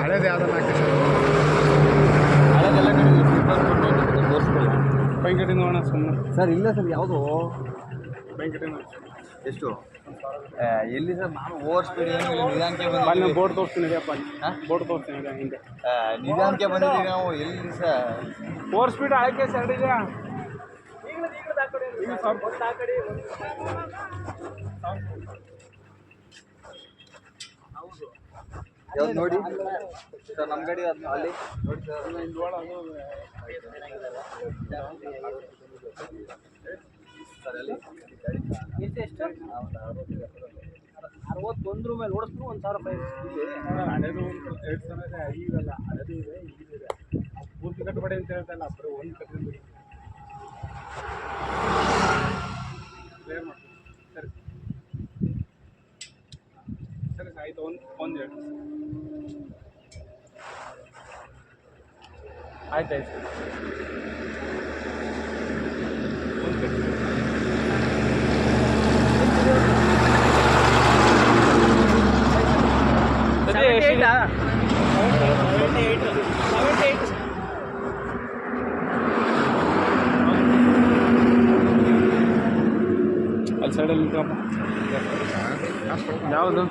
ಹಳೇದು ಯಾವ್ದನ್ನ ಹಾಕಿ ಹಳೇದೆಲ್ಲ ತೋರಿಸ್ಕೊಳ್ಳಿ. ಬೈಕಟ್ಟಿ ನೋಡೋಣ ಸುಮ್ಮನೆ ಸರ್ ಇಲ್ಲ ಸರ್ ಯಾವುದು ಬೈಕಟ್ಟಿ ಎಷ್ಟು ಎಲ್ಲಿ ಸರ್? ನಾನು ಓವರ್ ಸ್ಪೀಡ್ ಏನು ಇಲ್ಲ, ನಿಧಾನಕ್ಕೆ ಬಂದು ಬಂದಿದ್ದೀವಿ. ಬೋರ್ಡ್ ತೋರಿಸ್ತೀನಿ ನಡಿಯಪ್ಪ. ಬೋರ್ಡ್ ತೋರಿಸ್ತೀನಿ ನಡಿಯ ಹಿಂದೆ. ನಿಧಾನಕ್ಕೆ ಬಂದಿದ್ದೀವಿ ನಾವು. ಎಲ್ಲಿ ಸರ್ ಓವರ್ ಸ್ಪೀಡ್ ಆಯ್ಕೆ ಸೈಡ್ ಇದೆಯಾ? ಯಾವ್ದು ನೋಡಿ ಸರ್? ನಮ್ಮ ಗಾಡಿ ಅದು ಅಲ್ಲಿ ನೋಡಿ ಸರ್. ಸರ್ ಅಲ್ಲಿ ಎಷ್ಟು 61 ಮೇಲೆ ಓಡಿಸ್ತು 1,000 ರೂಪಾಯಿ ಹಳೇದು 2,000 ಈಗಲ್ಲ, ಹಳೇದು ಇದೆ ಈಗಿದೆ. ಪೂರ್ತಿ ಕಟ್ಟಬೇಡಿ ಅಂತ ಹೇಳ್ತಲ್ಲ, ಬರೀ ಒಂದು ಕಟ್ಟಿದ್ರೆ ಕ್ಲಿಯರ್ ಮಾಡ್ತೀನಿ. ಸರಿ ಸರಿ ಆಯಿತು. ಒಂದು ಹೇಳಿ. ಆಯ್ತಾಯ್ತು. ಒಂದು ಕಟ್ಟಿ ಅಲ್ಲಿ ಸೈಡಲ್ಲಿ ನಿಂತಪ್ಪ. ಯಾವುದು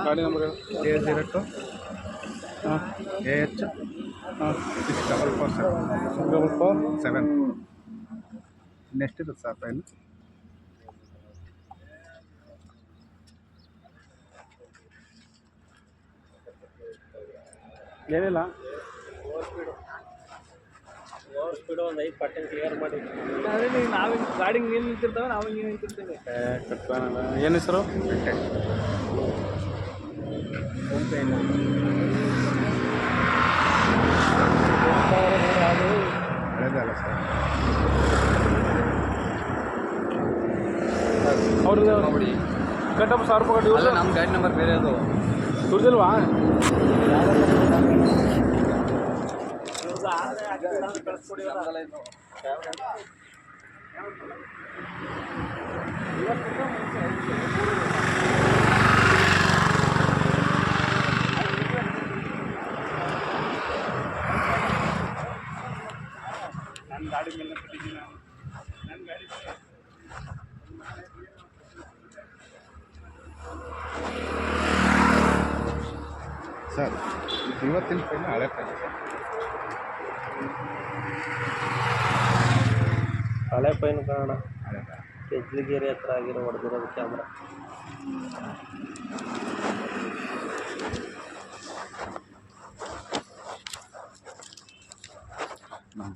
ಗಾಡಿ ನಂಬರ್? A02 ಹಾಂ AH ಹಾಂ 6447. ಇನ್ನೆಷ್ಟಿರುತ್ತೆ ಸರ್ ಫೈಲ್? ಏನಿಲ್ಲ. ಓವರ್ ಸ್ಪೀಡು ಒಂದು 5% ಕ್ಲಿಯರ್ ಮಾಡಿ. ಅದೇ ನಾವು ಗಾಡಿ ನೀನು ನಿಂತಿರ್ತವೆ, ನಾವು ಹಿಂಗೆ ನಿಂತಿರ್ತೇವೆ. ಕಟ್ತಾನಲ್ಲ. ಏನು ಹೆಸರು? ಹಳೇದಲ್ಲ ಸರ್? ಅವ್ರದ್ದು ನೋಡಿ ಕಟ್ಟಪ್ಪ 1,000 ರೂಪಾಯಿ ಕಟ್ಟಿ. ಅಲ್ಲ, ನಮ್ಮ ಗಾಡಿ ನಂಬರ್ ಬೇರೆ ಅದು. ದುಡ್ಡಿಲ್ವಾ? ಕಳಿಸ್ಕೊಡಿ. ನನ್ನ ಗಾಡಿ ಮೇಲೆ ಕಟ್ಟಿದ್ದೀನಿ ನಾನು. ನನ್ನ ಗಾಡಿ ಸರ್ ಇವತ್ತಿನ ಫೈಲ್ ಹಳೆ ಫೈಲ್ ಸರ್. ಹಳೆ ಪೈನು ಕಾರಣ ಕೆಜ್ಲಿಗೇರಿ ಹತ್ರ ಆಗಿರೋ ಹೊಡೆದಿರೋದು ಕ್ಯಾಮ್ರಾ. ನಮ್ಮ